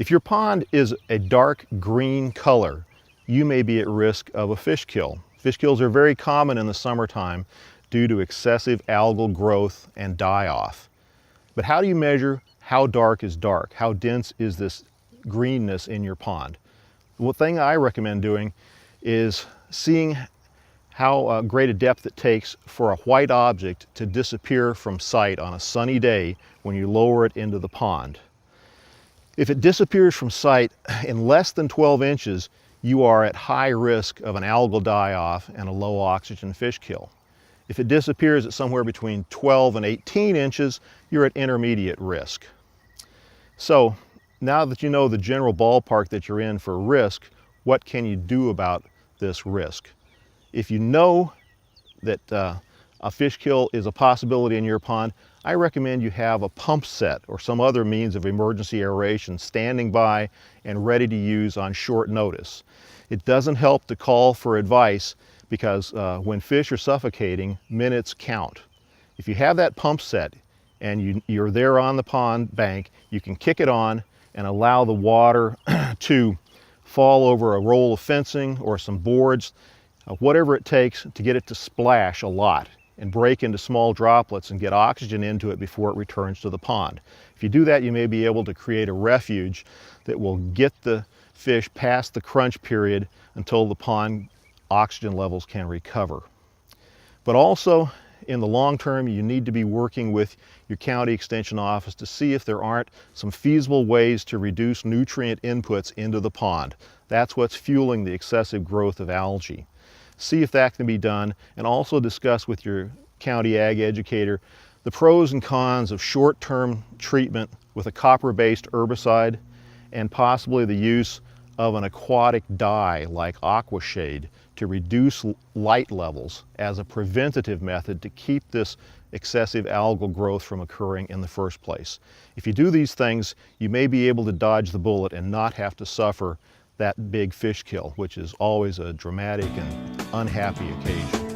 If your pond is a dark green color, you may be at risk of a fish kill. Fish kills are very common in the summertime due to excessive algal growth and die-off. But how do you measure how dark is dark? How dense is this greenness in your pond? One thing I recommend doing is seeing how great a depth it takes for a white object to disappear from sight on a sunny day when you lower it into the pond. If it disappears from sight in less than 12 inches, you are at high risk of an algal die-off and a low oxygen fish kill. If it disappears at somewhere between 12 and 18 inches, you're at intermediate risk. So now that you know the general ballpark that you're in for risk, what can you do about this risk? If you know that a fish kill is a possibility in your pond, I recommend you have a pump set or some other means of emergency aeration standing by and ready to use on short notice. It doesn't help to call for advice because when fish are suffocating, minutes count. If you have that pump set and you're there on the pond bank, you can kick it on and allow the water to fall over a roll of fencing or some boards, whatever it takes to get it to splash a lot and break into small droplets and get oxygen into it before it returns to the pond. If you do that, you may be able to create a refuge that will get the fish past the crunch period until the pond oxygen levels can recover. But also, in the long term, you need to be working with your county extension office to see if there aren't some feasible ways to reduce nutrient inputs into the pond. That's what's fueling the excessive growth of algae. See if that can be done, and also discuss with your county ag educator the pros and cons of short-term treatment with a copper-based herbicide and possibly the use of an aquatic dye like aquashade to reduce light levels as a preventative method to keep this excessive algal growth from occurring in the first place. If you do these things, you may be able to dodge the bullet and not have to suffer that big fish kill, which is always a dramatic and unhappy occasion.